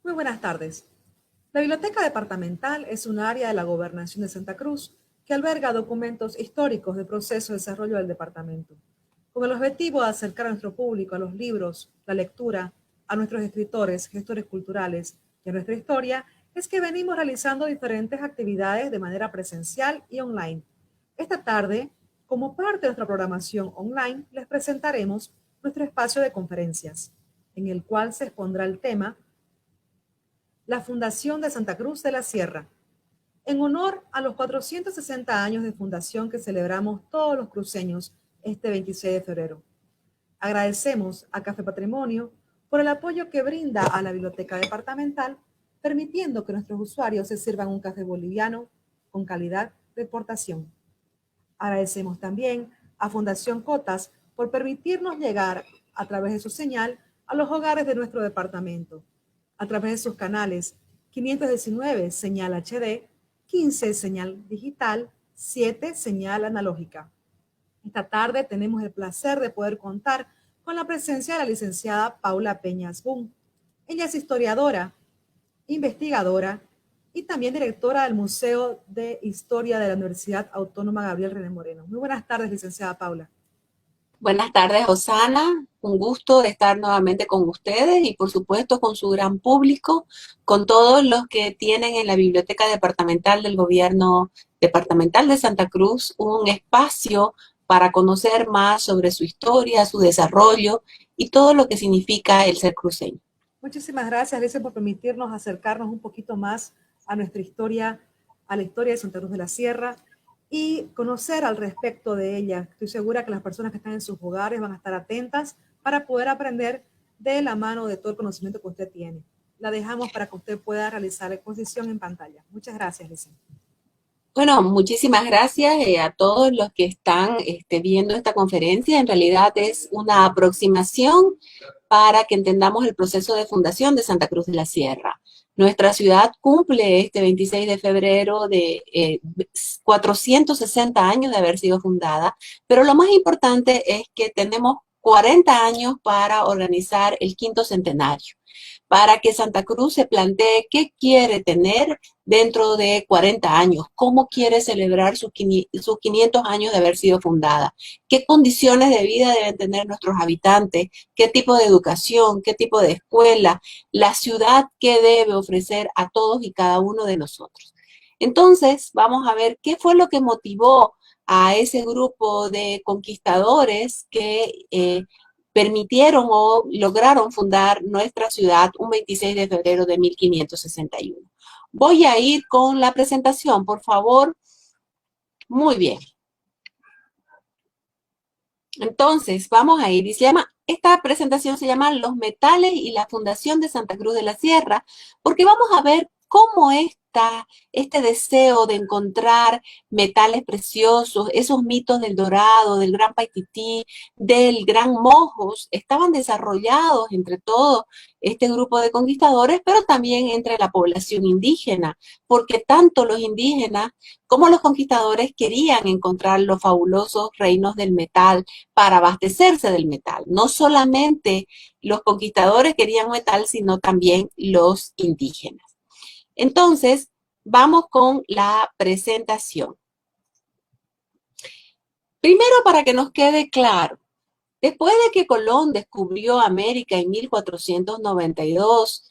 Muy buenas tardes. La Biblioteca Departamental es un área de la Gobernación de Santa Cruz que alberga documentos históricos del proceso de desarrollo del departamento, con el objetivo de acercar a nuestro público a los libros, la lectura, a nuestros escritores, gestores culturales y a nuestra historia, es que venimos realizando diferentes actividades de manera presencial y online. Esta tarde, como parte de nuestra programación online, les presentaremos nuestro espacio de conferencias, en el cual se expondrá el tema la Fundación de Santa Cruz de la Sierra, en honor a los 460 años de fundación que celebramos todos los cruceños este 26 de febrero. Agradecemos a Café Patrimonio por el apoyo que brinda a la Biblioteca Departamental, permitiendo que nuestros usuarios se sirvan un café boliviano con calidad de exportación. Agradecemos también a Fundación Cotas por permitirnos llegar a través de su señal a los hogares de nuestro departamento, a través de sus canales 519 señal HD, 15 señal digital, 7 señal analógica. Esta tarde tenemos el placer de poder contar con la presencia de la licenciada Paula Peñas Boom. Ella es historiadora, investigadora y también directora del Museo de Historia de la Universidad Autónoma Gabriel René Moreno. Muy buenas tardes, licenciada Paula. Buenas tardes, Osana. Un gusto estar nuevamente con ustedes y, por supuesto, con su gran público, con todos los que tienen en la Biblioteca Departamental del Gobierno Departamental de Santa Cruz un espacio para conocer más sobre su historia, su desarrollo y todo lo que significa el ser cruceño. Muchísimas gracias, Alicia, por permitirnos acercarnos un poquito más a nuestra historia, a la historia de Santa Cruz de la Sierra y conocer al respecto de ella. Estoy segura que las personas que están en sus hogares van a estar atentas para poder aprender de la mano de todo el conocimiento que usted tiene. La dejamos para que usted pueda realizar la exposición en pantalla. Muchas gracias, Alicia. Bueno, muchísimas gracias a todos los que están viendo esta conferencia. En realidad es una aproximación para que entendamos el proceso de fundación de Santa Cruz de la Sierra. Nuestra ciudad cumple este 26 de febrero de 460 años de haber sido fundada, pero lo más importante es que tenemos 40 años para organizar el quinto centenario, para que Santa Cruz se plantee qué quiere tener dentro de 40 años, cómo quiere celebrar sus 500 años de haber sido fundada, qué condiciones de vida deben tener nuestros habitantes, qué tipo de educación, qué tipo de escuela, la ciudad que debe ofrecer a todos y cada uno de nosotros. Entonces, vamos a ver qué fue lo que motivó a ese grupo de conquistadores que permitieron o lograron fundar nuestra ciudad un 26 de febrero de 1561. Voy a ir con la presentación, por favor. Muy bien. Entonces, vamos a ir. Y esta presentación se llama Los metales y la fundación de Santa Cruz de la Sierra, porque vamos a ver cómo este deseo de encontrar metales preciosos, esos mitos del Dorado, del Gran Paitití, del Gran Mojos, estaban desarrollados entre todo este grupo de conquistadores, pero también entre la población indígena, porque tanto los indígenas como los conquistadores querían encontrar los fabulosos reinos del metal para abastecerse del metal. No solamente los conquistadores querían metal, sino también los indígenas. Entonces, vamos con la presentación. Primero, para que nos quede claro, después de que Colón descubrió América en 1492,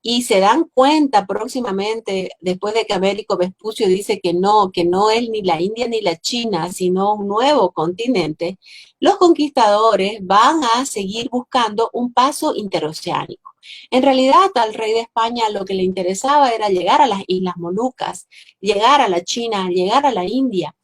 y se dan cuenta próximamente, después de que Américo Vespucio dice que no es ni la India ni la China, sino un nuevo continente, los conquistadores van a seguir buscando un paso interoceánico. En realidad, al rey de España lo que le interesaba era llegar a las Islas Molucas, llegar a la China, llegar a la India.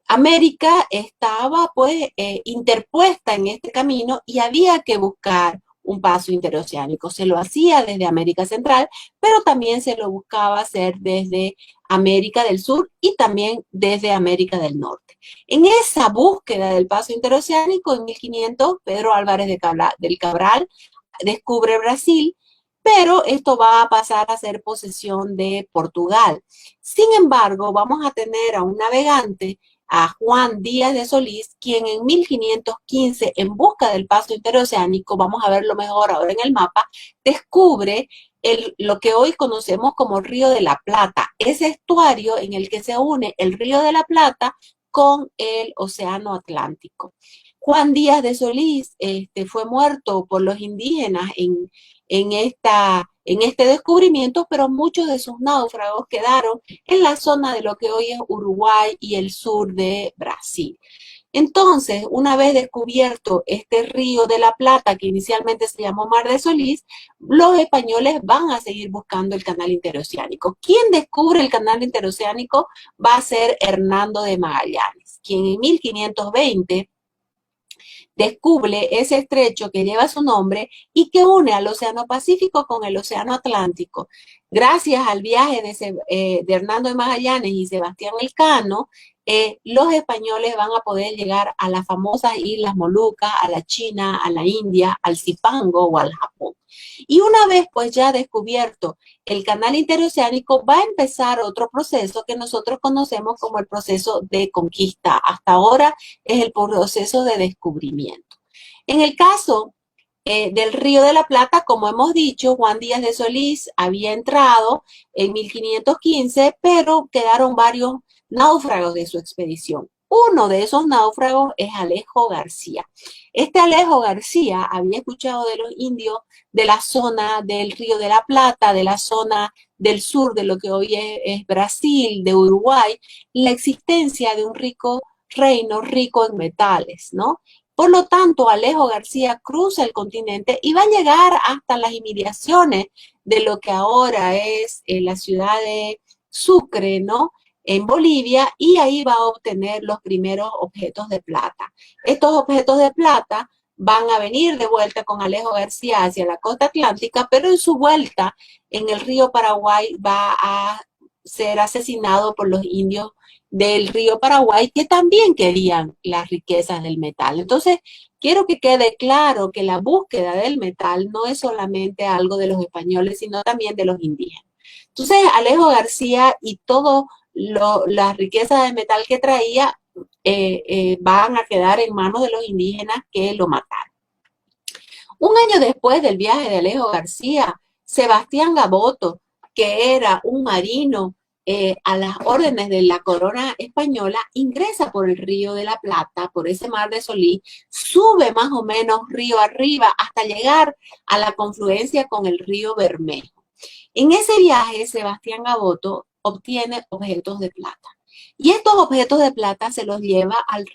América estaba pues interpuesta en este camino y había que buscar un paso interoceánico. Se lo hacía desde América Central, pero también se lo buscaba hacer desde América del Sur y también desde América del Norte. En esa búsqueda del paso interoceánico, en 1500, Pedro Álvarez del Cabral descubre Brasil, pero esto va a pasar a ser posesión de Portugal. Sin embargo, vamos a tener a un navegante, a Juan Díaz de Solís, quien en 1515, en busca del paso interoceánico, vamos a verlo mejor ahora en el mapa, descubre lo que hoy conocemos como Río de la Plata, ese estuario en el que se une el Río de la Plata con el Océano Atlántico. Juan Díaz de Solís fue muerto por los indígenas en este descubrimiento, pero muchos de sus náufragos quedaron en la zona de lo que hoy es Uruguay y el sur de Brasil. Entonces, una vez descubierto este río de la Plata, que inicialmente se llamó Mar de Solís, los españoles van a seguir buscando el canal interoceánico. ¿Quién descubre el canal interoceánico? Va a ser Hernando de Magallanes, quien en 1520 descubre ese estrecho que lleva su nombre y que une al Océano Pacífico con el Océano Atlántico. Gracias al viaje de Hernando de Magallanes y Sebastián Elcano, los españoles van a poder llegar a las famosas Islas Molucas, a la China, a la India, al Zipango o al Japón. Y una vez pues ya descubierto el canal interoceánico, va a empezar otro proceso que nosotros conocemos como el proceso de conquista. Hasta ahora es el proceso de descubrimiento. En el caso del Río de la Plata, como hemos dicho, Juan Díaz de Solís había entrado en 1515, pero quedaron varios náufragos de su expedición. Uno de esos náufragos es Alejo García. Este Alejo García había escuchado de los indios de la zona del Río de la Plata, de la zona del sur de lo que hoy es Brasil, de Uruguay, la existencia de un reino rico en metales, ¿no? Por lo tanto, Alejo García cruza el continente y va a llegar hasta las inmediaciones de lo que ahora es la ciudad de Sucre, ¿no? En Bolivia, y ahí va a obtener los primeros objetos de plata. Estos objetos de plata van a venir de vuelta con Alejo García hacia la costa atlántica, pero en su vuelta en el río Paraguay va a ser asesinado por los indios del río Paraguay, que también querían las riquezas del metal. Entonces, quiero que quede claro que la búsqueda del metal no es solamente algo de los españoles, sino también de los indígenas. Entonces, Alejo García y todo las riquezas de metal que traía van a quedar en manos de los indígenas que lo mataron. Un año después del viaje de Alejo García, Sebastián Gaboto, que era un marino a las órdenes de la corona española, ingresa por el Río de la Plata, por ese Mar de Solís, sube más o menos río arriba hasta llegar a la confluencia con el río Bermejo. En ese viaje, Sebastián Gaboto obtiene objetos de plata. Y estos objetos de plata se los lleva al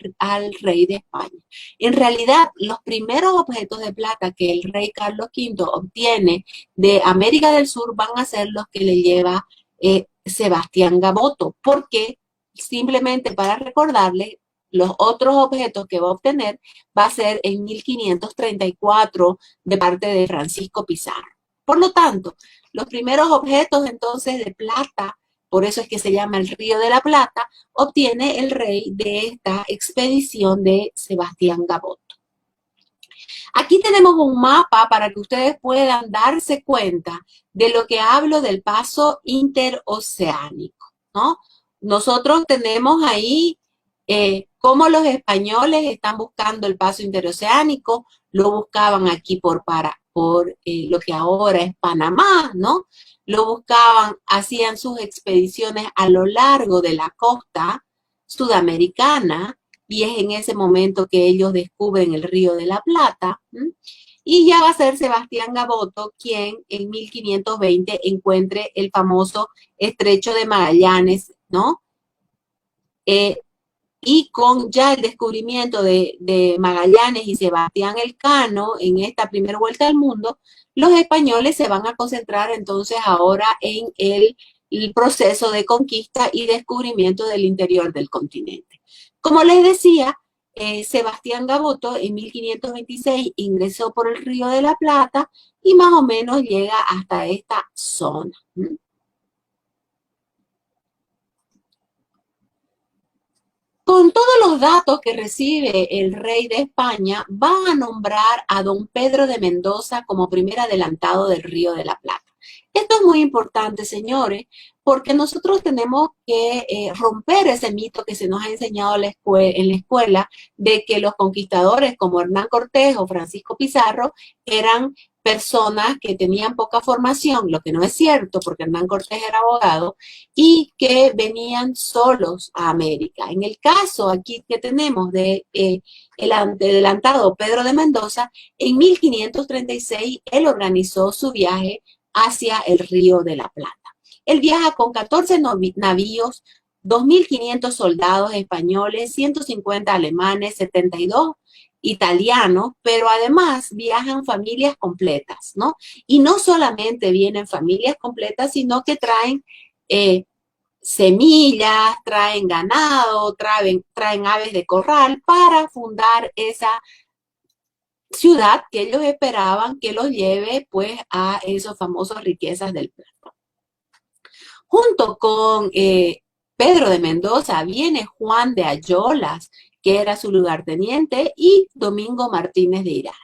rey de España. En realidad, los primeros objetos de plata que el rey Carlos V obtiene de América del Sur van a ser los que le lleva Sebastián Gaboto, porque simplemente para recordarle, los otros objetos que va a obtener va a ser en 1534 de parte de Francisco Pizarro. Por lo tanto, los primeros objetos entonces de plata, por eso es que se llama el Río de la Plata, obtiene el rey de esta expedición de Sebastián Gaboto. Aquí tenemos un mapa para que ustedes puedan darse cuenta de lo que hablo del paso interoceánico, ¿no? Nosotros tenemos ahí cómo los españoles están buscando el paso interoceánico, lo buscaban aquí por lo que ahora es Panamá, ¿no? Lo buscaban, hacían sus expediciones a lo largo de la costa sudamericana, y es en ese momento que ellos descubren el Río de la Plata, y ya va a ser Sebastián Gaboto quien en 1520 encuentre el famoso Estrecho de Magallanes, ¿no? Y con ya el descubrimiento de Magallanes y Sebastián Elcano en esta primera vuelta al mundo, los españoles se van a concentrar entonces ahora en el proceso de conquista y descubrimiento del interior del continente. Como les decía, Sebastián Gaboto en 1526 ingresó por el Río de la Plata y más o menos llega hasta esta zona. Con todos los datos que recibe el rey de España, va a nombrar a don Pedro de Mendoza como primer adelantado del Río de la Plata. Esto es muy importante, señores, porque nosotros tenemos que romper ese mito que se nos ha enseñado en la escuela de que los conquistadores como Hernán Cortés o Francisco Pizarro eran personas que tenían poca formación, lo que no es cierto porque Hernán Cortés era abogado, y que venían solos a América. En el caso aquí que tenemos de el adelantado Pedro de Mendoza, en 1536 él organizó su viaje hacia el Río de la Plata. Él viaja con 14 navíos, 2.500 soldados españoles, 150 alemanes, 72 italianos, pero además viajan familias completas, ¿no? Y no solamente vienen familias completas, sino que traen semillas, traen ganado, traen aves de corral para fundar esa ciudad que ellos esperaban que los lleve pues a esas famosas riquezas del puerto. Junto con Pedro de Mendoza viene Juan de Ayolas, que era su lugarteniente, y Domingo Martínez de Irala.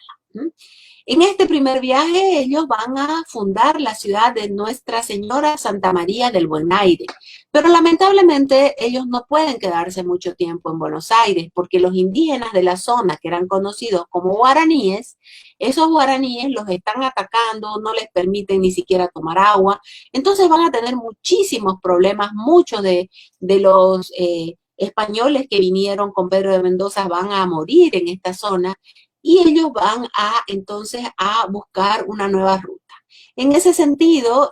En este primer viaje ellos van a fundar la ciudad de Nuestra Señora Santa María del Buen Aire, pero lamentablemente ellos no pueden quedarse mucho tiempo en Buenos Aires porque los indígenas de la zona, que eran conocidos como guaraníes, esos guaraníes los están atacando, no les permiten ni siquiera tomar agua, entonces van a tener muchísimos problemas, muchos de los españoles que vinieron con Pedro de Mendoza van a morir en esta zona, y ellos van entonces a buscar una nueva ruta. En ese sentido,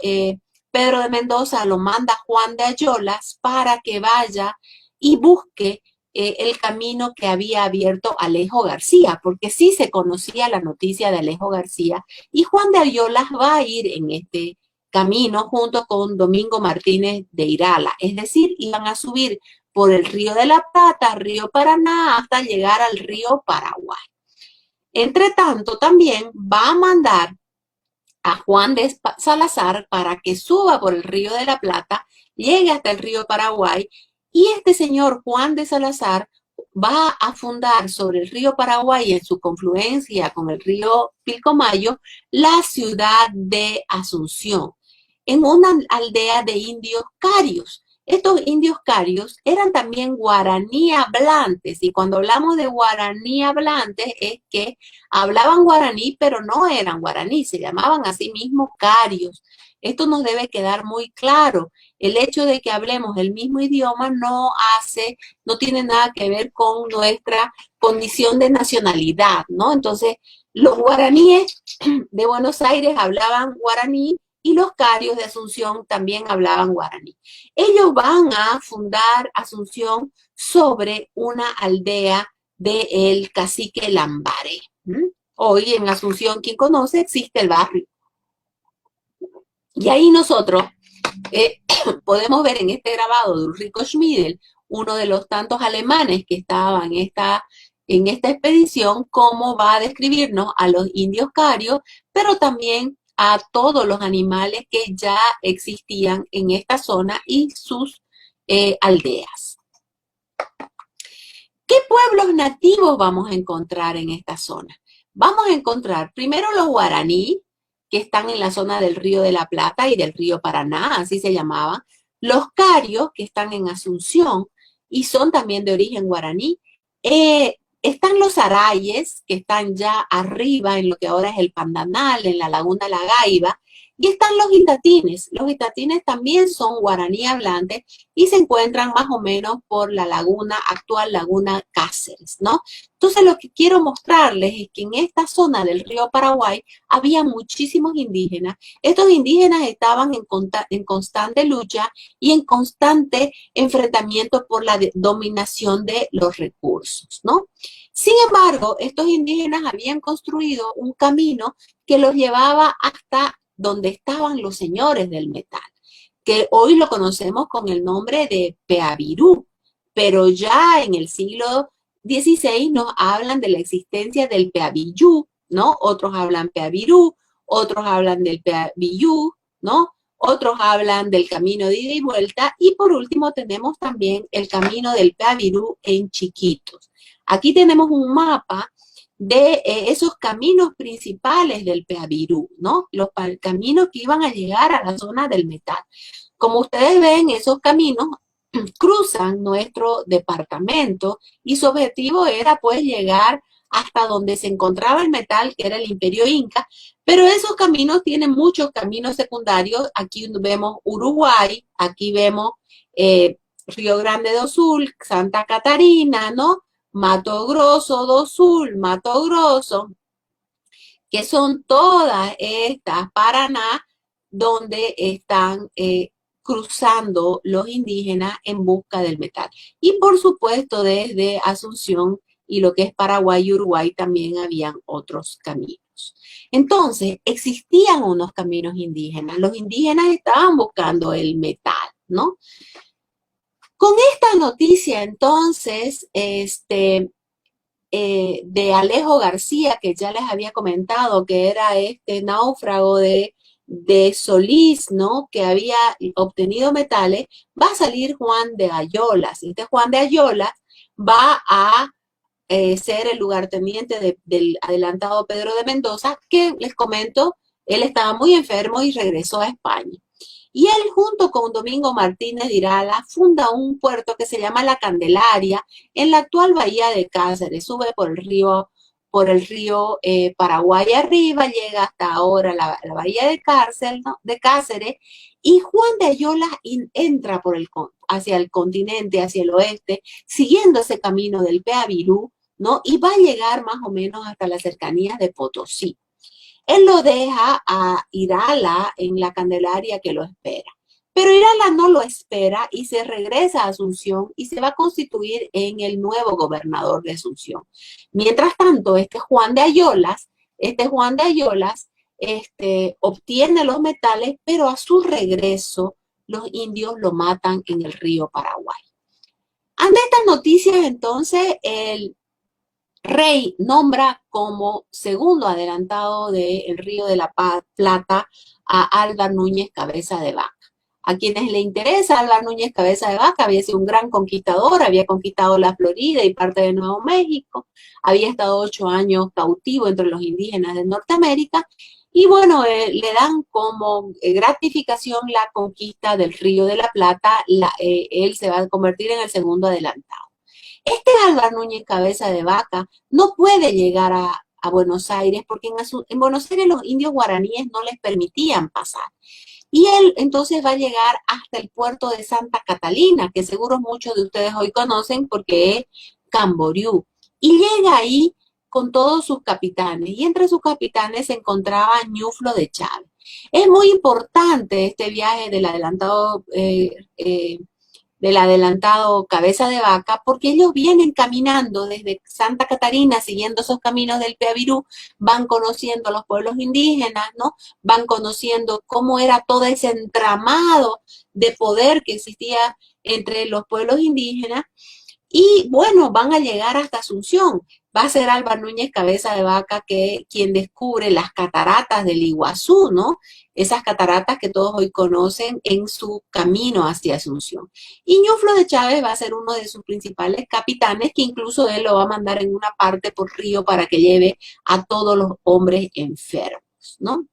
Pedro de Mendoza lo manda a Juan de Ayolas para que vaya y busque el camino que había abierto Alejo García, porque sí se conocía la noticia de Alejo García, y Juan de Ayolas va a ir en este camino junto con Domingo Martínez de Irala, es decir, iban a subir por el río de la Plata, río Paraná, hasta llegar al río Paraguay. Entre tanto, también va a mandar a Juan de Salazar para que suba por el río de la Plata, llegue hasta el río Paraguay, y este señor Juan de Salazar va a fundar sobre el río Paraguay, en su confluencia con el río Pilcomayo, la ciudad de Asunción, en una aldea de indios carios. Estos indios carios eran también guaraní hablantes, y cuando hablamos de guaraní hablantes es que hablaban guaraní, pero no eran guaraní, se llamaban a sí mismos carios. Esto nos debe quedar muy claro. El hecho de que hablemos el mismo idioma no tiene nada que ver con nuestra condición de nacionalidad, ¿no? Entonces, los guaraníes de Buenos Aires hablaban guaraní, y los carios de Asunción también hablaban guaraní. Ellos van a fundar Asunción sobre una aldea del cacique Lambaré. Hoy en Asunción, quien conoce, existe el barrio. Y ahí nosotros podemos ver en este grabado de Ulrico Schmidl, uno de los tantos alemanes que estaban en esta expedición, cómo va a describirnos a los indios carios, pero también a todos los animales que ya existían en esta zona y sus aldeas. ¿Qué pueblos nativos vamos a encontrar en esta zona? Vamos a encontrar primero los guaraní, que están en la zona del río de la Plata y del río Paraná, así se llamaban. Los carios, que están en Asunción y son también de origen guaraní. Están los arayes, que están ya arriba en lo que ahora es el Pandanal, en la laguna La Gaiba, y están los itatines. Los itatines también son guaraní hablantes y se encuentran más o menos por la actual laguna Cáceres, ¿no? Entonces lo que quiero mostrarles es que en esta zona del río Paraguay había muchísimos indígenas. Estos indígenas estaban en constante lucha y en constante enfrentamiento por la dominación de los recursos, ¿no? Sin embargo, estos indígenas habían construido un camino que los llevaba hasta donde estaban los señores del metal, que hoy lo conocemos con el nombre de Peabirú, pero ya en el siglo XVI nos hablan de la existencia del Peabillú, ¿no? Otros hablan Peabirú, otros hablan del Peabillú, ¿no? Otros hablan del camino de ida y vuelta, y por último tenemos también el camino del Peabirú en Chiquitos. Aquí tenemos un mapa de esos caminos principales del Peabirú, ¿no? Los caminos que iban a llegar a la zona del metal. Como ustedes ven, esos caminos cruzan nuestro departamento y su objetivo era pues llegar hasta donde se encontraba el metal, que era el Imperio Inca, pero esos caminos tienen muchos caminos secundarios. Aquí vemos Uruguay, aquí vemos Río Grande do Sul, Santa Catarina, ¿no? Mato Grosso do Sul, Mato Grosso, que son todas estas Paraná, donde están cruzando los indígenas en busca del metal. Y por supuesto, desde Asunción y lo que es Paraguay y Uruguay también habían otros caminos. Entonces, existían unos caminos indígenas. Los indígenas estaban buscando el metal, ¿no? Con esta noticia, entonces, de Alejo García, que ya les había comentado, que era este náufrago de Solís, ¿no? Que había obtenido metales, va a salir Juan de Ayolas. Este Juan de Ayolas va a ser el lugarteniente del adelantado Pedro de Mendoza, que les comento, él estaba muy enfermo y regresó a España. Y él, junto con Domingo Martínez de Irala, funda un puerto que se llama La Candelaria, en la actual bahía de Cáceres. Sube por el río Paraguay arriba, llega hasta ahora la bahía de Cáceres, ¿no? De Cáceres, y Juan de Ayolas entra hacia el continente, hacia el oeste, siguiendo ese camino del Peavirú, ¿no? Y va a llegar más o menos hasta las cercanías de Potosí. Él lo deja a Irala en la Candelaria que lo espera. Pero Irala no lo espera y se regresa a Asunción y se va a constituir en el nuevo gobernador de Asunción. Mientras tanto, este Juan de Ayolas obtiene los metales, pero a su regreso los indios lo matan en el río Paraguay. Ante estas noticias, entonces, el rey nombra como segundo adelantado del Río de la Plata a Álvar Núñez Cabeza de Vaca. A quienes le interesa, Álvar Núñez Cabeza de Vaca había sido un gran conquistador, había conquistado la Florida y parte de Nuevo México, había estado 8 años cautivo entre los indígenas de Norteamérica, y bueno, le dan como gratificación la conquista del Río de la Plata. Él se va a convertir en el segundo adelantado. Este Álvar Núñez Cabeza de Vaca no puede llegar a Buenos Aires porque en Buenos Aires los indios guaraníes no les permitían pasar. Y él entonces va a llegar hasta el puerto de Santa Catalina, que seguro muchos de ustedes hoy conocen porque es Camboriú. Y llega ahí con todos sus capitanes. Y entre sus capitanes se encontraba Ñuflo de Chávez. Es muy importante este viaje del adelantado Cabeza de Vaca, porque ellos vienen caminando desde Santa Catarina, siguiendo esos caminos del Peavirú, van conociendo a los pueblos indígenas, ¿no? Van conociendo cómo era todo ese entramado de poder que existía entre los pueblos indígenas, y bueno, van a llegar hasta Asunción. Va a ser Álvar Núñez Cabeza de Vaca quien descubre las cataratas del Iguazú, ¿no? Esas cataratas que todos hoy conocen en su camino hacia Asunción. Y Ñuflo de Chávez va a ser uno de sus principales capitanes, que incluso él lo va a mandar en una parte por río para que lleve a todos los hombres enfermos, ¿no?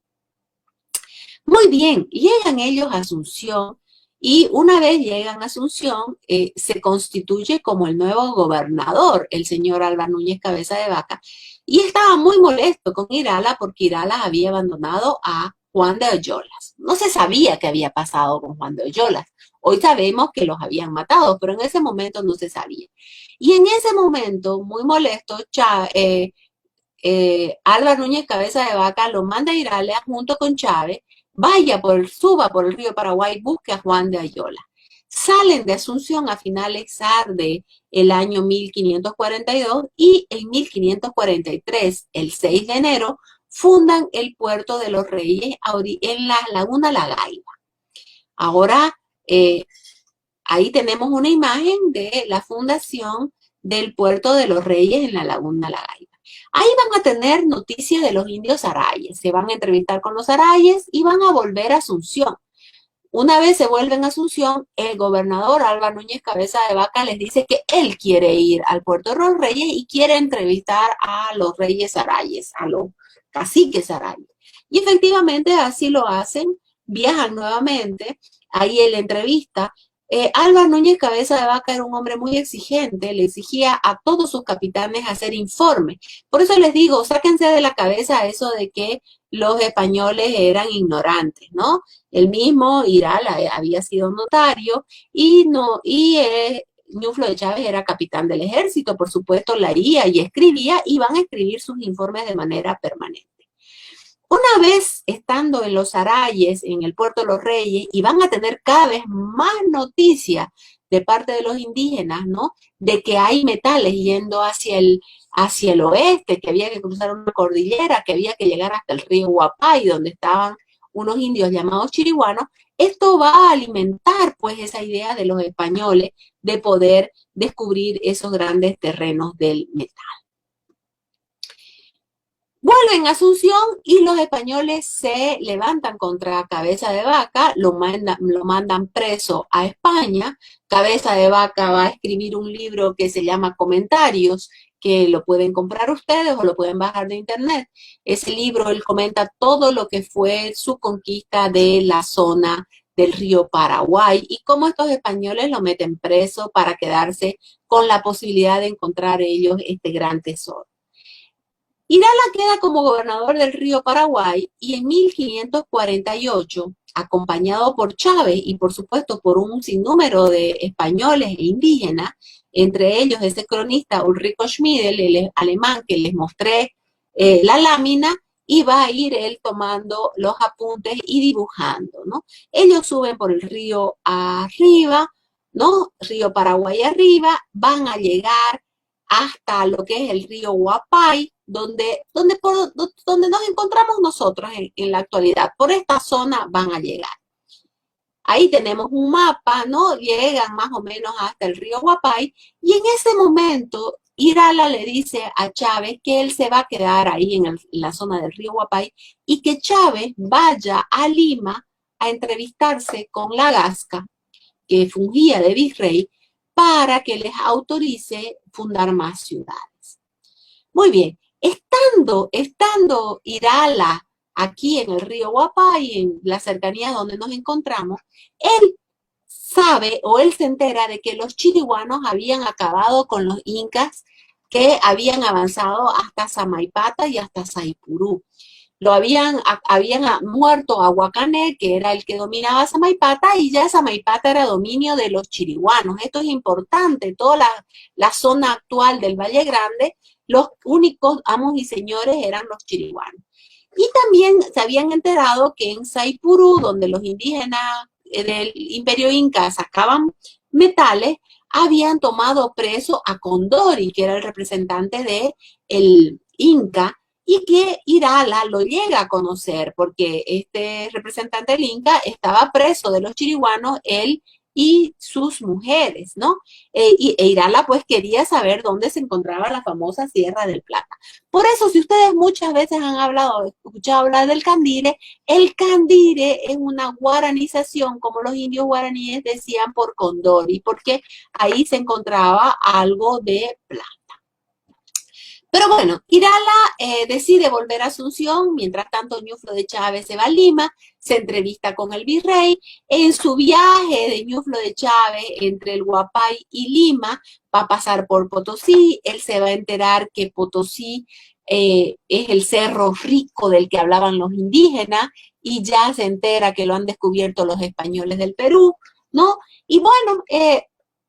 Muy bien, llegan ellos a Asunción. Y una vez llegan a Asunción, se constituye como el nuevo gobernador, el señor Álvar Núñez Cabeza de Vaca, y estaba muy molesto con Irala porque Irala había abandonado a Juan de Ayolas. No se sabía qué había pasado con Juan de Ayolas. Hoy sabemos que los habían matado, pero en ese momento no se sabía. Y en ese momento, muy molesto, Álvar Núñez Cabeza de Vaca lo manda a Irala junto con Chávez. Suba por el río Paraguay, busque a Juan de Ayola. Salen de Asunción a finales del año 1542 y en 1543, el 6 de enero, fundan el puerto de los Reyes en la laguna La Gaiba. Ahora, ahí tenemos una imagen de la fundación del puerto de los Reyes en la laguna La Gaiba. Ahí van a tener noticias de los indios arayes, se van a entrevistar con los arayes y van a volver a Asunción. Una vez se vuelven a Asunción, el gobernador Álvar Núñez Cabeza de Vaca les dice que él quiere ir al puerto de los Reyes y quiere entrevistar a los reyes arayes, a los caciques arayes. Y efectivamente así lo hacen, viajan nuevamente, ahí él entrevista Álvar Núñez Cabeza de Vaca era un hombre muy exigente, le exigía a todos sus capitanes hacer informes. Por eso les digo, sáquense de la cabeza eso de que los españoles eran ignorantes, ¿no? El mismo Irala había sido notario y no, Ñuflo de Chávez era capitán del ejército, por supuesto, leía y escribía y van a escribir sus informes de manera permanente. Una vez estando en los Arayes, en el Puerto de los Reyes, y van a tener cada vez más noticias de parte de los indígenas, ¿no? De que hay metales yendo hacia el oeste, que había que cruzar una cordillera, que había que llegar hasta el río Huapay, donde estaban unos indios llamados chiriguanos. Esto va a alimentar, pues, esa idea de los españoles de poder descubrir esos grandes terrenos del metal. Vuelven a Asunción y los españoles se levantan contra Cabeza de Vaca, lo mandan preso a España. Cabeza de Vaca va a escribir un libro que se llama Comentarios, que lo pueden comprar ustedes o lo pueden bajar de internet. Ese libro, él comenta todo lo que fue su conquista de la zona del río Paraguay y cómo estos españoles lo meten preso para quedarse con la posibilidad de encontrar ellos este gran tesoro. Irala queda como gobernador del río Paraguay y en 1548, acompañado por Chávez y por supuesto por un sinnúmero de españoles e indígenas, entre ellos ese cronista Ulrico Schmidl, el alemán que les mostré la lámina, y va a ir él tomando los apuntes y dibujando, ¿no? Ellos suben por el río arriba, ¿no? Río Paraguay arriba, van a llegar hasta lo que es el río Huapay, donde nos encontramos nosotros en la actualidad. Por esta zona van a llegar. Ahí tenemos un mapa, ¿no? Llegan más o menos hasta el río Huapay y en ese momento Irala le dice a Chávez que él se va a quedar ahí en la zona del río Huapay y que Chávez vaya a Lima a entrevistarse con la Gasca, que fungía de virrey, para que les autorice fundar más ciudades. Muy bien, estando Irala aquí en el río Huapay, en las cercanías donde nos encontramos, él sabe o él se entera de que los chiriguanos habían acabado con los incas que habían avanzado hasta Samaipata y hasta Saipurú. Habían muerto a Huacané, que era el que dominaba Samaipata, y ya Samaipata era dominio de los chiriguanos. Esto es importante, toda la zona actual del Valle Grande, los únicos amos y señores eran los chiriguanos. Y también se habían enterado que en Saipurú, donde los indígenas del Imperio Inca sacaban metales, habían tomado preso a Condori, que era el representante del Inca, y que Irala lo llega a conocer, porque este representante del Inca estaba preso de los chiriguanos, él y sus mujeres, ¿no? Irala pues quería saber dónde se encontraba la famosa Sierra del Plata. Por eso, si ustedes muchas veces han escuchado hablar del Candire, el Candire es una guaranización, como los indios guaraníes decían, por Condori, porque ahí se encontraba algo de plata. Pero bueno, Irala decide volver a Asunción, mientras tanto Ñuflo de Chávez se va a Lima, se entrevista con el virrey. En su viaje de Ñuflo de Chávez entre el Huapay y Lima, va a pasar por Potosí, él se va a enterar que Potosí es el cerro rico del que hablaban los indígenas, y ya se entera que lo han descubierto los españoles del Perú, ¿no? Y bueno,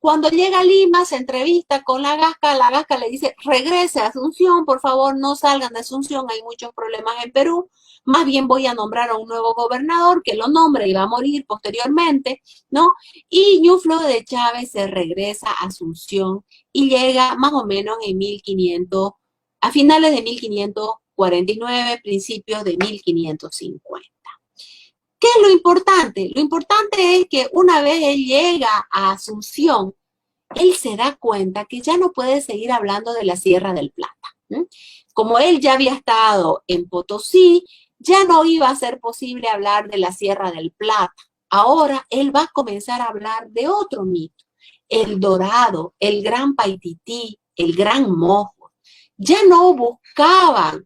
cuando llega a Lima, se entrevista con la Gasca le dice, regrese a Asunción, por favor, no salgan de Asunción, hay muchos problemas en Perú, más bien voy a nombrar a un nuevo gobernador que lo nombre y va a morir posteriormente, ¿no? Y Ñuflo de Chávez se regresa a Asunción y llega más o menos en 1500, a finales de 1549, principios de 1550. ¿Qué es lo importante? Lo importante es que una vez él llega a Asunción, él se da cuenta que ya no puede seguir hablando de la Sierra del Plata. Como él ya había estado en Potosí, ya no iba a ser posible hablar de la Sierra del Plata. Ahora él va a comenzar a hablar de otro mito, el Dorado, el Gran Paitití, el Gran Mojo. Ya no buscaban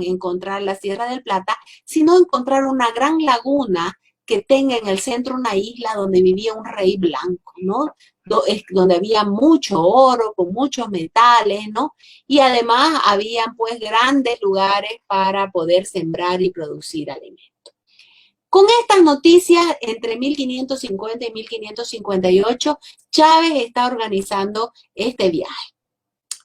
encontrar la Sierra del Plata, sino encontrar una gran laguna que tenga en el centro una isla donde vivía un rey blanco, ¿no? Donde había mucho oro, con muchos metales, ¿no? Y además habían pues grandes lugares para poder sembrar y producir alimentos. Con estas noticias, entre 1550 y 1558, Chávez está organizando este viaje.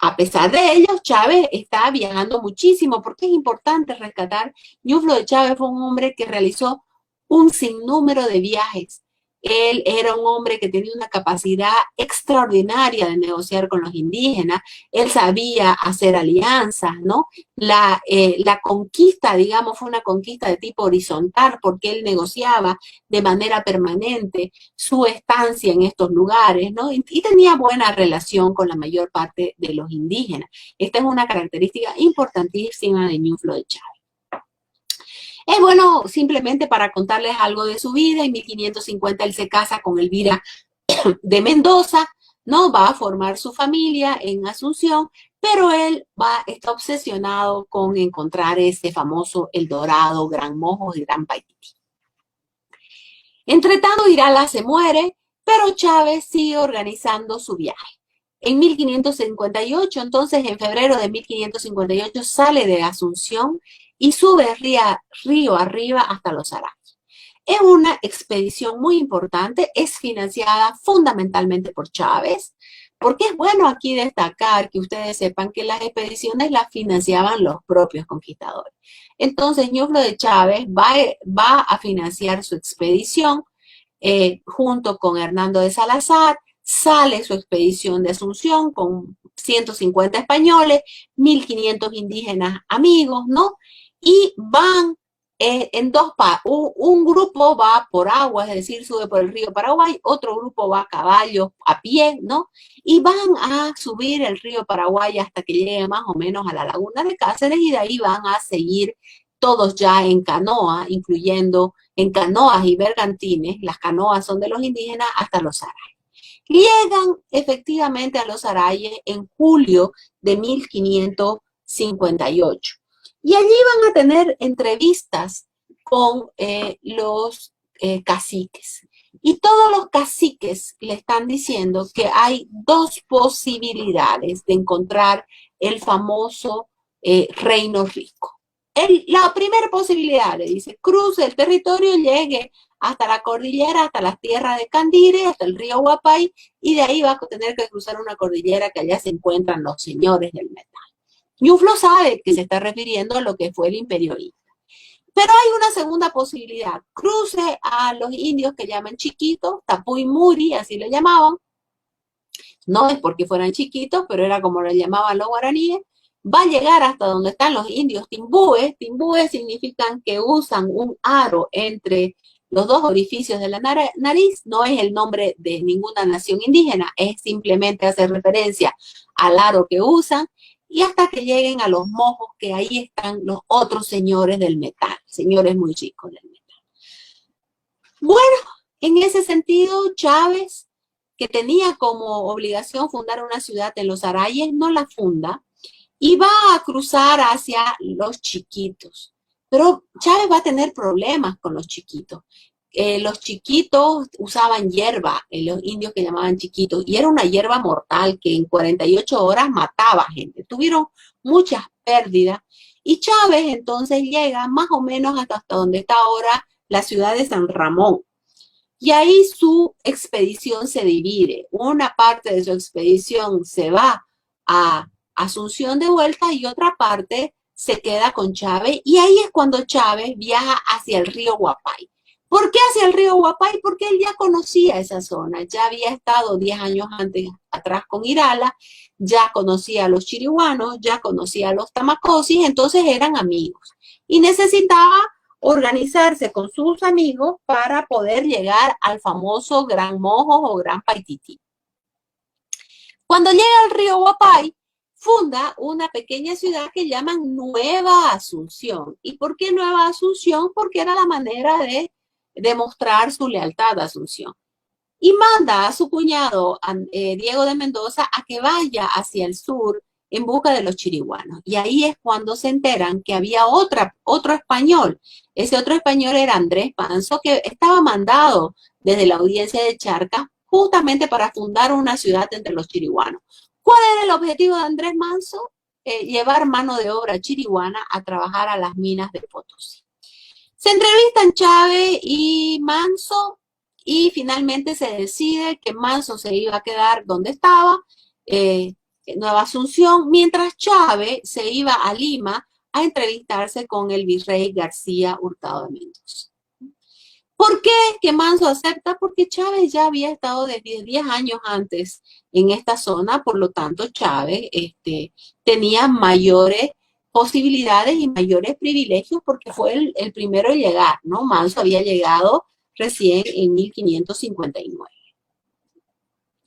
A pesar de ello, Chávez está viajando muchísimo, porque es importante rescatar, Ñuflo de Chávez fue un hombre que realizó un sinnúmero de viajes. Él era un hombre que tenía una capacidad extraordinaria de negociar con los indígenas. Él sabía hacer alianzas, ¿no? La conquista, digamos, fue una conquista de tipo horizontal, porque él negociaba de manera permanente su estancia en estos lugares, ¿no? Y tenía buena relación con la mayor parte de los indígenas. Esta es una característica importantísima de Ñuflo de Chávez. Es bueno simplemente para contarles algo de su vida. En 1550 él se casa con Elvira de Mendoza, ¿no? Va a formar su familia en Asunción, pero él está obsesionado con encontrar ese famoso El Dorado, Gran Mojo y Gran Paititi. Entre tanto, Irala se muere, pero Chávez sigue organizando su viaje. En 1558, entonces, en febrero de 1558, sale de Asunción y sube río arriba hasta los Arayes. Es una expedición muy importante, es financiada fundamentalmente por Chávez, porque es bueno aquí destacar que ustedes sepan que las expediciones las financiaban los propios conquistadores. Entonces, Ñuflo de Chávez va a financiar su expedición junto con Hernando de Salazar. Sale su expedición de Asunción con 150 españoles, 1500 indígenas amigos, ¿no? Y van en dos partes. Un grupo va por agua, es decir, sube por el río Paraguay, otro grupo va a caballo, a pie, ¿no? Y van a subir el río Paraguay hasta que llegue más o menos a la laguna de Cáceres, y de ahí van a seguir todos ya en canoa, incluyendo en canoas y bergantines. Las canoas son de los indígenas, hasta los Arayes. Llegan efectivamente a los Arayes en julio de 1558. Y allí van a tener entrevistas con los caciques. Y todos los caciques le están diciendo que hay dos posibilidades de encontrar el famoso Reino Rico. La primera posibilidad, le dice, cruce el territorio, llegue hasta la cordillera, hasta las tierras de Candire, hasta el río Guapay, y de ahí va a tener que cruzar una cordillera que allá se encuentran los señores del metal. Ñuflo sabe que se está refiriendo a lo que fue el Imperio Inca. Pero hay una segunda posibilidad, cruce a los indios que llaman chiquitos, Tapuy Muri, así le llamaban. No es porque fueran chiquitos, pero era como le llamaban los guaraníes. Va a llegar hasta donde están los indios timbúes. Timbúes significan que usan un aro entre los dos orificios de la nariz. No es el nombre de ninguna nación indígena, es simplemente hacer referencia al aro que usan, y hasta que lleguen a los mojos, que ahí están los otros señores del metal, señores muy chicos del metal. Bueno, en ese sentido, Chávez, que tenía como obligación fundar una ciudad en los Arayes, no la funda, y va a cruzar hacia los chiquitos. Pero Chávez va a tener problemas con los chiquitos. Los chiquitos usaban hierba, los indios que llamaban chiquitos, y era una hierba mortal que en 48 horas mataba gente. Tuvieron muchas pérdidas, y Chávez entonces llega más o menos hasta donde está ahora la ciudad de San Ramón. Y ahí su expedición se divide. Una parte de su expedición se va a Asunción de vuelta y otra parte se queda con Chávez, y ahí es cuando Chávez viaja hacia el río Guapay. ¿Por qué hacia el río Guapay? Porque él ya conocía esa zona, ya había estado 10 años atrás con Irala, ya conocía a los chiriguanos, ya conocía a los tamacosis, entonces eran amigos. Y necesitaba organizarse con sus amigos para poder llegar al famoso Gran Mojo o Gran Paititi. Cuando llega al río Guapay, funda una pequeña ciudad que llaman Nueva Asunción. ¿Y por qué Nueva Asunción? Porque era la manera de demostrar su lealtad a Asunción. Y manda a su cuñado, Diego de Mendoza, a que vaya hacia el sur en busca de los chiriguanos. Y ahí es cuando se enteran que había otro español. Ese otro español era Andrés Manso, que estaba mandado desde la audiencia de Charcas justamente para fundar una ciudad entre los chiriguanos. ¿Cuál era el objetivo de Andrés Manso? Llevar mano de obra chiriguana a trabajar a las minas de Potosí. Se entrevistan Chávez y Manso y finalmente se decide que Manso se iba a quedar donde estaba, en Nueva Asunción, mientras Chávez se iba a Lima a entrevistarse con el virrey García Hurtado de Mendoza. ¿Por qué que Manso acepta? Porque Chávez ya había estado desde 10 años antes en esta zona, por lo tanto Chávez tenía mayores posibilidades y mayores privilegios porque fue el primero en llegar, ¿no? Manso había llegado recién en 1559.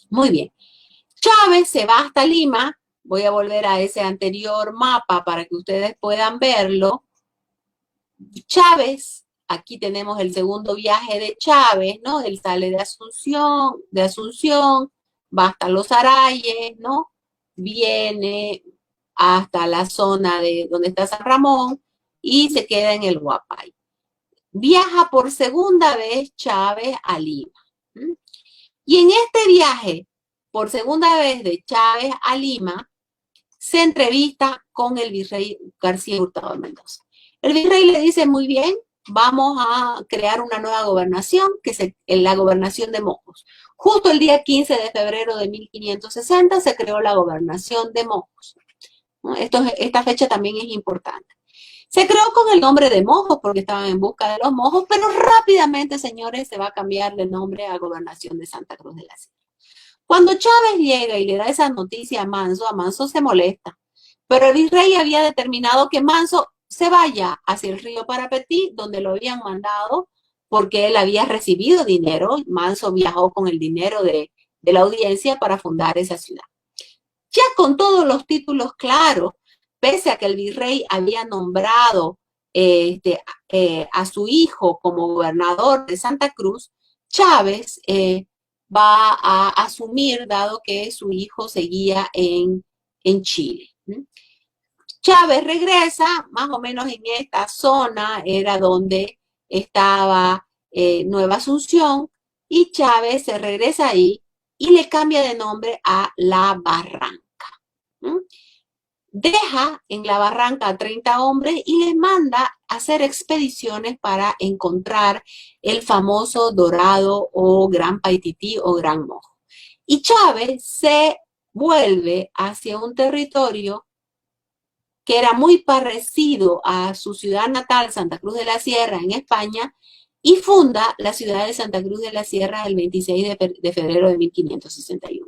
Muy bien. Chávez se va hasta Lima. Voy a volver a ese anterior mapa para que ustedes puedan verlo. Chávez, aquí tenemos el segundo viaje de Chávez, ¿no? Él sale de Asunción, va hasta Los Arayes, ¿no? Viene hasta la zona de donde está San Ramón y se queda en el Huapay. Viaja por segunda vez Chávez a Lima. Y en este viaje, por segunda vez de Chávez a Lima, se entrevista con el virrey García Hurtado de Mendoza. El virrey le dice, muy bien, vamos a crear una nueva gobernación, que es la gobernación de Mojos. Justo el día 15 de febrero de 1560 se creó la gobernación de Mojos. Esta fecha también es importante. Se creó con el nombre de Mojos porque estaban en busca de los Mojos, pero rápidamente, señores, se va a cambiar de nombre a Gobernación de Santa Cruz de la Sierra. Cuando Chávez llega y le da esa noticia a Manso se molesta. Pero el virrey había determinado que Manso se vaya hacia el río Parapetí, donde lo habían mandado, porque él había recibido dinero. Manso viajó con el dinero de la audiencia para fundar esa ciudad. Ya con todos los títulos claros, pese a que el virrey había nombrado a su hijo como gobernador de Santa Cruz, Chávez va a asumir, dado que su hijo seguía en Chile. Chávez regresa, más o menos en esta zona era donde estaba Nueva Asunción, y Chávez se regresa ahí y le cambia de nombre a La Barranca. Deja en La Barranca a 30 hombres y les manda a hacer expediciones para encontrar el famoso Dorado o Gran Paitití o Gran Mojo. Y Chávez se vuelve hacia un territorio que era muy parecido a su ciudad natal, Santa Cruz de la Sierra, en España, y funda la ciudad de Santa Cruz de la Sierra el 26 de febrero de 1561.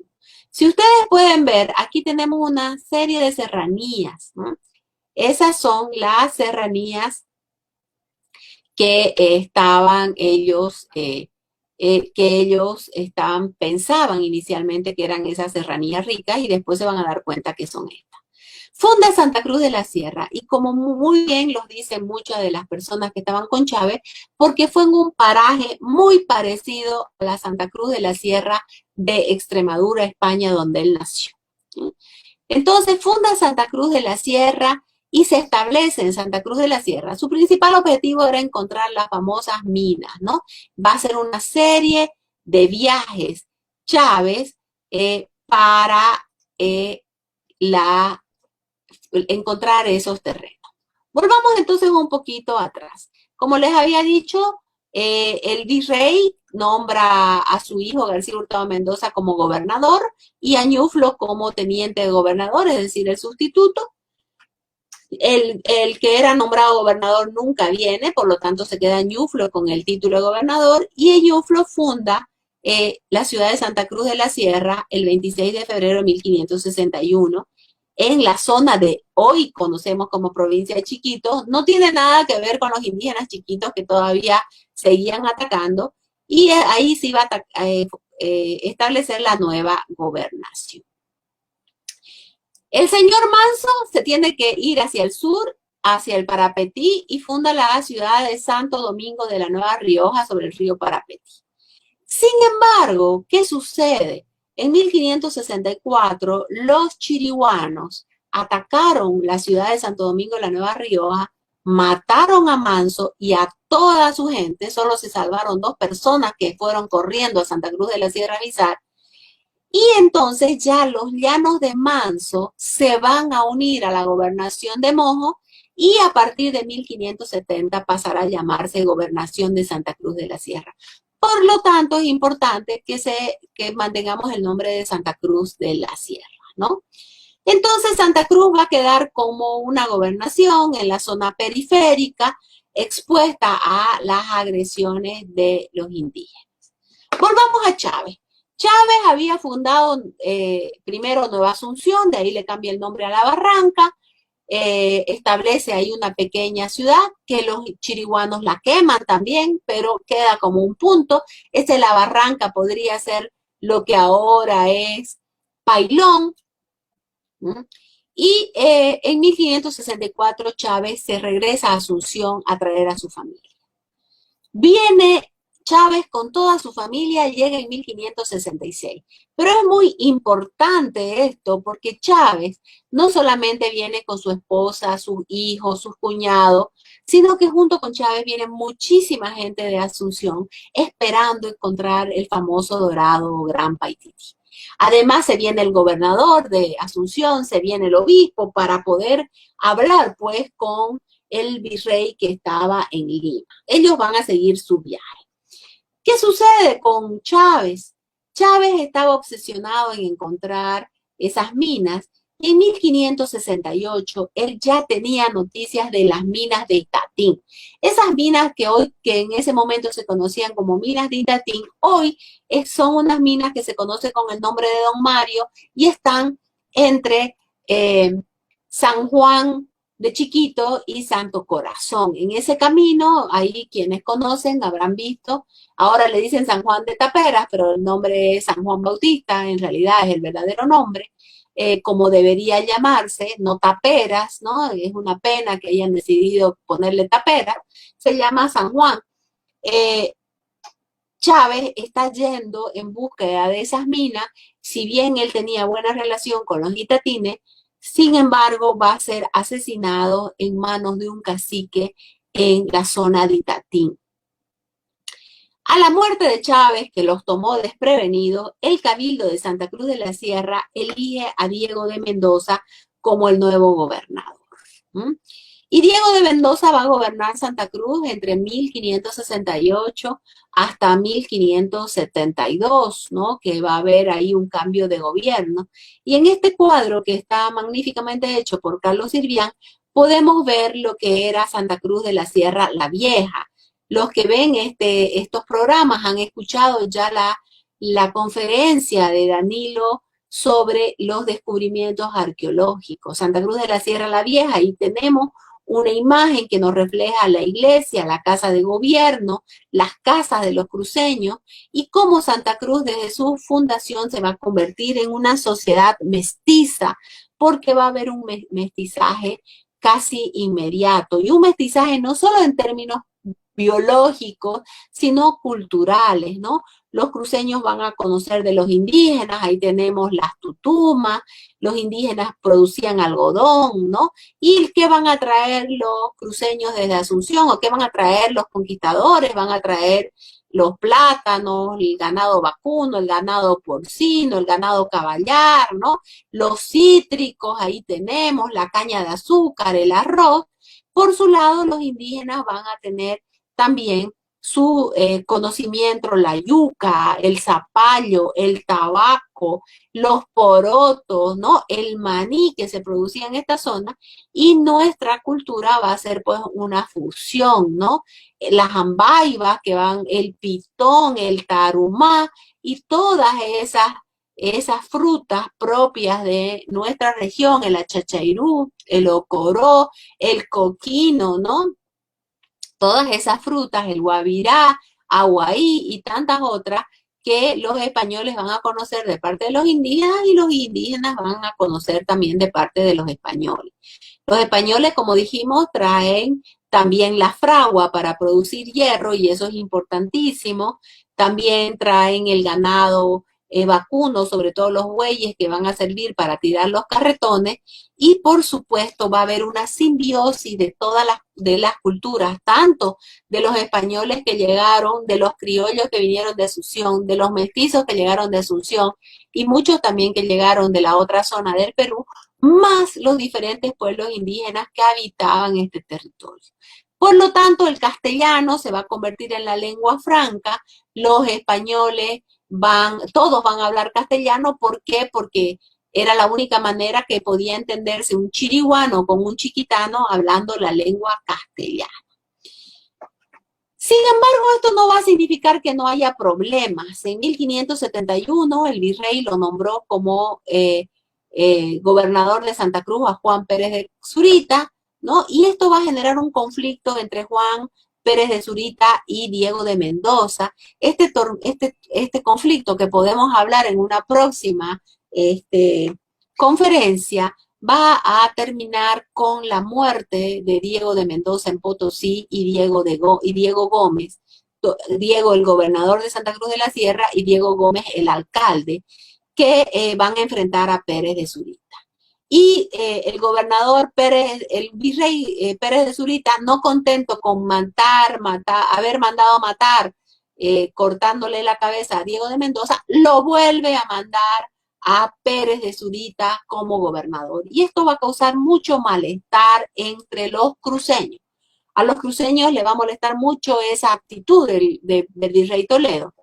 Si ustedes pueden ver, aquí tenemos una serie de serranías, ¿no? Esas son las serranías que pensaban inicialmente que eran esas serranías ricas y después se van a dar cuenta que son estas. Funda Santa Cruz de la Sierra y como muy bien los dicen muchas de las personas que estaban con Chávez, porque fue en un paraje muy parecido a la Santa Cruz de la Sierra de Extremadura, España, donde él nació. Entonces funda Santa Cruz de la Sierra y se establece en Santa Cruz de la Sierra. Su principal objetivo era encontrar las famosas minas, ¿no? Va a ser una serie de viajes Chávez para encontrar esos terrenos. Volvamos entonces un poquito atrás. Como les había dicho, el virrey nombra a su hijo García Hurtado Mendoza como gobernador y a Ñuflo como teniente de gobernador, es decir, el sustituto. El que era nombrado gobernador nunca viene, por lo tanto se queda Ñuflo con el título de gobernador y Ñuflo funda la ciudad de Santa Cruz de la Sierra el 26 de febrero de 1561 en la zona de hoy conocemos como provincia de Chiquitos. No tiene nada que ver con los indígenas chiquitos que todavía seguían atacando, y ahí se iba a establecer la nueva gobernación. El señor Manso se tiene que ir hacia el sur, hacia el Parapetí, y funda la ciudad de Santo Domingo de la Nueva Rioja sobre el río Parapetí. Sin embargo, ¿qué sucede? En 1564, los chiriguanos atacaron la ciudad de Santo Domingo de la Nueva Rioja, mataron a Manso y a toda su gente. Solo se salvaron 2 personas que fueron corriendo a Santa Cruz de la Sierra a avisar. Y entonces ya los llanos de Manso se van a unir a la gobernación de Mojo y a partir de 1570 pasará a llamarse Gobernación de Santa Cruz de la Sierra. Por lo tanto, es importante que mantengamos el nombre de Santa Cruz de la Sierra, ¿no? Entonces, Santa Cruz va a quedar como una gobernación en la zona periférica, expuesta a las agresiones de los indígenas. Volvamos a Chávez. Chávez había fundado primero Nueva Asunción, de ahí le cambia el nombre a La Barranca, establece ahí una pequeña ciudad que los chiriguanos la queman también, pero queda como un punto. La Barranca podría ser lo que ahora es Pailón. Y en 1564 Chávez se regresa a Asunción a traer a su familia. Viene Chávez con toda su familia, llega en 1566. Pero es muy importante esto porque Chávez no solamente viene con su esposa, sus hijos, sus cuñados, sino que junto con Chávez viene muchísima gente de Asunción esperando encontrar el famoso dorado Gran Paititi. Además se viene el gobernador de Asunción, se viene el obispo para poder hablar pues con el virrey que estaba en Lima. Ellos van a seguir su viaje. ¿Qué sucede con Chávez? Chávez estaba obsesionado en encontrar esas minas. En 1568 él ya tenía noticias de las minas de Itatín. Esas minas que en ese momento se conocían como minas de Itatín, hoy son unas minas que se conocen con el nombre de Don Mario y están entre San Juan de Chiquito y Santo Corazón. En ese camino, ahí quienes conocen habrán visto, ahora le dicen San Juan de Taperas, pero el nombre es San Juan Bautista, en realidad es el verdadero nombre, como debería llamarse, no Taperas, ¿no? Es una pena que hayan decidido ponerle Taperas, se llama San Juan. Chávez está yendo en búsqueda de esas minas, si bien él tenía buena relación con los itatines, sin embargo va a ser asesinado en manos de un cacique en la zona de Itatín. A la muerte de Chávez, que los tomó desprevenidos, el Cabildo de Santa Cruz de la Sierra elige a Diego de Mendoza como el nuevo gobernador. Y Diego de Mendoza va a gobernar Santa Cruz entre 1568 hasta 1572, ¿no? Que va a haber ahí un cambio de gobierno. Y en este cuadro, que está magníficamente hecho por Carlos Sirvián, podemos ver lo que era Santa Cruz de la Sierra la Vieja. Los que ven estos programas han escuchado ya la conferencia de Danilo sobre los descubrimientos arqueológicos. Santa Cruz de la Sierra la Vieja, ahí tenemos una imagen que nos refleja la iglesia, la casa de gobierno, las casas de los cruceños y cómo Santa Cruz desde su fundación se va a convertir en una sociedad mestiza, porque va a haber un mestizaje casi inmediato y un mestizaje no solo en términos biológicos, sino culturales, ¿no? Los cruceños van a conocer de los indígenas, ahí tenemos las tutumas, los indígenas producían algodón, ¿no? ¿Y qué van a traer los cruceños desde Asunción? ¿O qué van a traer los conquistadores? Van a traer los plátanos, el ganado vacuno, el ganado porcino, el ganado caballar, ¿no? Los cítricos, ahí tenemos la caña de azúcar, el arroz. Por su lado, los indígenas van a tener también su conocimiento, la yuca, el zapallo, el tabaco, los porotos, ¿no? El maní que se producía en esta zona, y nuestra cultura va a ser pues una fusión, ¿no? Las ambaivas que van, el pitón, el tarumá y todas esas frutas propias de nuestra región, el achachairú, el ocoró, el coquino, ¿no? Todas esas frutas, el guabirá, aguaí y tantas otras que los españoles van a conocer de parte de los indígenas y los indígenas van a conocer también de parte de los españoles. Los españoles, como dijimos, traen también la fragua para producir hierro y eso es importantísimo. También traen el ganado vacunos, sobre todo los bueyes que van a servir para tirar los carretones, y por supuesto va a haber una simbiosis de todas las culturas, tanto de los españoles que llegaron, de los criollos que vinieron de Asunción, de los mestizos que llegaron de Asunción, y muchos también que llegaron de la otra zona del Perú, más los diferentes pueblos indígenas que habitaban este territorio. Por lo tanto, el castellano se va a convertir en la lengua franca, los españoles todos van a hablar castellano. ¿Por qué? Porque era la única manera que podía entenderse un chiriguano con un chiquitano hablando la lengua castellana. Sin embargo, esto no va a significar que no haya problemas. En 1571, el virrey lo nombró como gobernador de Santa Cruz a Juan Pérez de Zurita, ¿no? Y esto va a generar un conflicto entre Juan Pérez de Zurita y Diego de Mendoza. Este conflicto, que podemos hablar en una próxima conferencia, va a terminar con la muerte de Diego de Mendoza en Potosí y Diego Gómez, Diego el gobernador de Santa Cruz de la Sierra y Diego Gómez el alcalde, que van a enfrentar a Pérez de Zurita. Y el gobernador Pérez, el virrey Pérez de Zurita, no contento con haber mandado matar, cortándole la cabeza a Diego de Mendoza, lo vuelve a mandar a Pérez de Zurita como gobernador. Y esto va a causar mucho malestar entre los cruceños. A los cruceños les va a molestar mucho esa actitud del virrey Toledo.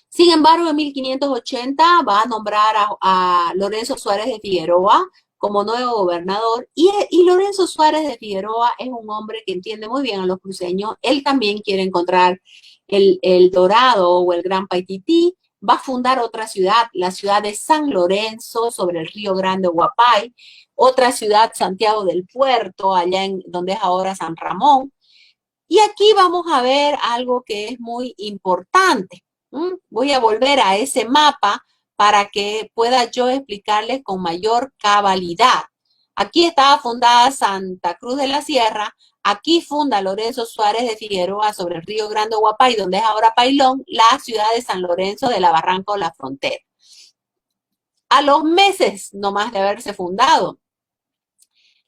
Sin embargo, en 1580 va a nombrar a Lorenzo Suárez de Figueroa como nuevo gobernador, y Lorenzo Suárez de Figueroa es un hombre que entiende muy bien a los cruceños. Él también quiere encontrar el Dorado o el Gran Paitití. Va a fundar otra ciudad, la ciudad de San Lorenzo, sobre el río Grande Huapay, otra ciudad, Santiago del Puerto, allá donde es ahora San Ramón. Y aquí vamos a ver algo que es muy importante. Voy a volver a ese mapa para que pueda yo explicarles con mayor cabalidad. Aquí estaba fundada Santa Cruz de la Sierra. Aquí funda Lorenzo Suárez de Figueroa sobre el río Grande Huapay, donde es ahora Pailón, la ciudad de San Lorenzo de la Barranca o la Frontera. A los meses nomás de haberse fundado,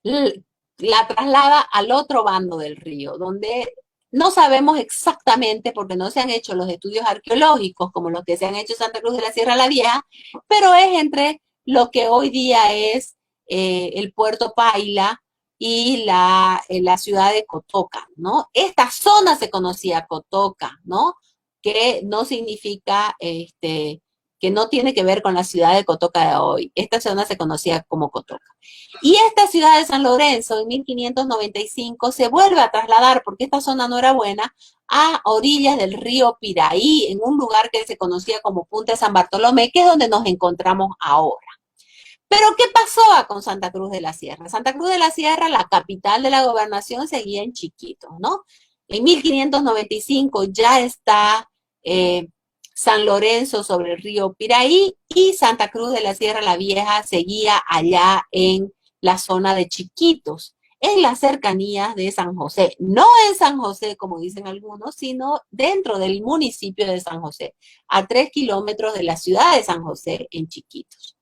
la traslada al otro bando del río, donde no sabemos exactamente, porque no se han hecho los estudios arqueológicos como los que se han hecho en Santa Cruz de la Sierra la Vieja, pero es entre lo que hoy día es el Puerto Paila y la ciudad de Cotoca, ¿no? Esta zona se conocía Cotoca, ¿no? Que no significa, que no tiene que ver con la ciudad de Cotoca de hoy. Esta zona se conocía como Cotoca. Y esta ciudad de San Lorenzo en 1595 se vuelve a trasladar, porque esta zona no era buena, a orillas del río Piraí, en un lugar que se conocía como Punta de San Bartolomé, que es donde nos encontramos ahora. Pero ¿qué pasó con Santa Cruz de la Sierra? Santa Cruz de la Sierra, la capital de la gobernación, seguía en Chiquitos, ¿no? En 1595 ya está San Lorenzo sobre el río Piraí, y Santa Cruz de la Sierra la Vieja seguía allá en la zona de Chiquitos, en las cercanías de San José. No en San José, como dicen algunos, sino dentro del municipio de San José, a 3 kilómetros de la ciudad de San José, en Chiquitos.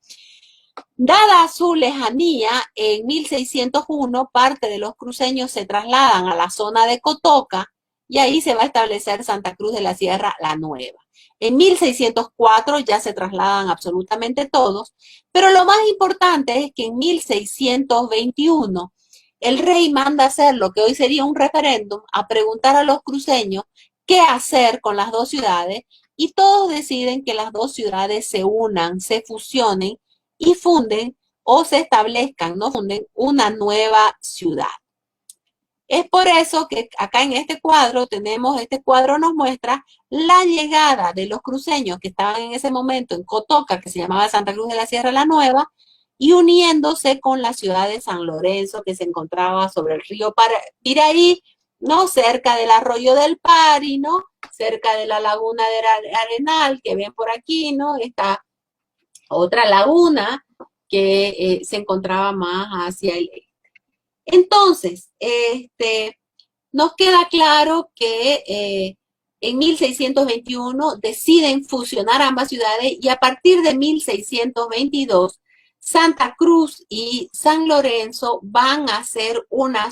Dada su lejanía, en 1601 parte de los cruceños se trasladan a la zona de Cotoca, y ahí se va a establecer Santa Cruz de la Sierra la Nueva. En 1604 ya se trasladan absolutamente todos, pero lo más importante es que en 1621 el rey manda hacer lo que hoy sería un referéndum, a preguntar a los cruceños qué hacer con las dos ciudades, y todos deciden que las dos ciudades se unan, se fusionen y funden o se establezcan, no funden, una nueva ciudad. Es por eso que acá en este cuadro nos muestra la llegada de los cruceños que estaban en ese momento en Cotoca, que se llamaba Santa Cruz de la Sierra la Nueva, y uniéndose con la ciudad de San Lorenzo, que se encontraba sobre el río Piraí, ¿no? Cerca del arroyo del Pari, ¿no? Cerca de la laguna de Arenal, que ven por aquí, ¿no? Está otra laguna que se encontraba más hacia el este. Entonces, nos queda claro que en 1621 deciden fusionar ambas ciudades y a partir de 1622 Santa Cruz y San Lorenzo van a ser una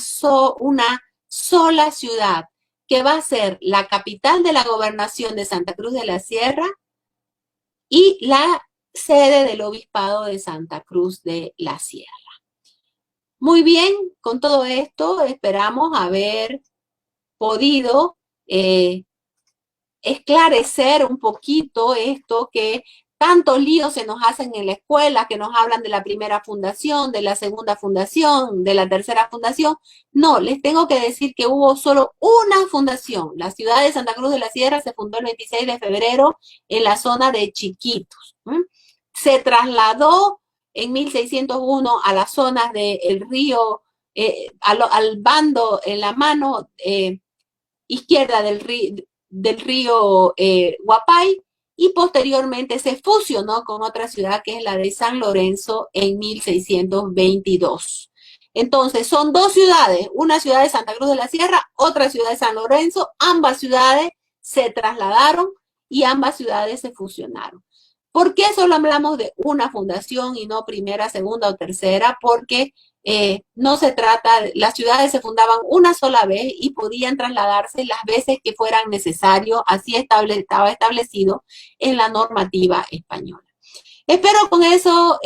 sola ciudad, que va a ser la capital de la gobernación de Santa Cruz de la Sierra y la sede del obispado de Santa Cruz de la Sierra. Muy bien, con todo esto esperamos haber podido esclarecer un poquito esto que tantos líos se nos hacen en la escuela, que nos hablan de la primera fundación, de la segunda fundación, de la tercera fundación. No, les tengo que decir que hubo solo una fundación. La ciudad de Santa Cruz de la Sierra se fundó el 26 de febrero en la zona de Chiquitos. Se trasladó en 1601 a las zonas del río, al bando, en la mano izquierda del río Guapay, y posteriormente se fusionó con otra ciudad que es la de San Lorenzo en 1622. Entonces son dos ciudades, una ciudad de Santa Cruz de la Sierra, otra ciudad de San Lorenzo, ambas ciudades se trasladaron y ambas ciudades se fusionaron. ¿Por qué solo hablamos de una fundación y no primera, segunda o tercera? Porque no se trata, las ciudades se fundaban una sola vez y podían trasladarse las veces que fueran necesarios, así estaba establecido en la normativa española. Espero con eso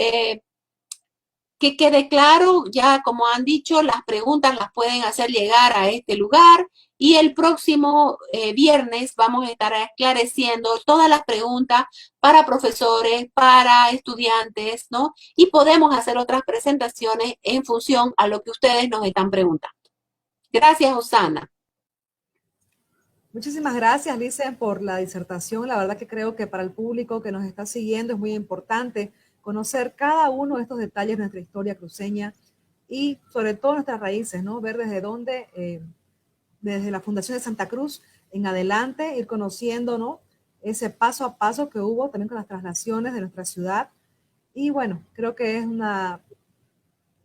que quede claro. Ya como han dicho, las preguntas las pueden hacer llegar a este lugar y el próximo viernes vamos a estar esclareciendo todas las preguntas para profesores, para estudiantes, ¿no? Y podemos hacer otras presentaciones en función a lo que ustedes nos están preguntando. Gracias, Osana. Muchísimas gracias, Licen, por la disertación. La verdad que creo que para el público que nos está siguiendo es muy importante conocer cada uno de estos detalles de nuestra historia cruceña y sobre todo nuestras raíces, ¿no? Ver desde dónde, desde la Fundación de Santa Cruz en adelante, ir conociendo, ¿no? Ese paso a paso que hubo también con las traslaciones de nuestra ciudad. Y bueno, creo que es una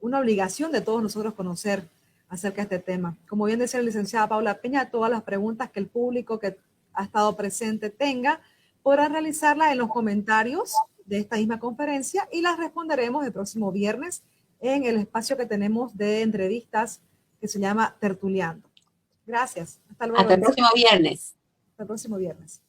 obligación de todos nosotros conocer acerca de este tema. Como bien decía la licenciada Paula Peña, todas las preguntas que el público que ha estado presente tenga, podrán realizarlas en los comentarios de esta misma conferencia y las responderemos el próximo viernes en el espacio que tenemos de entrevistas que se llama Tertuleando. Gracias. Hasta luego. Hasta el próximo viernes. Hasta el próximo viernes.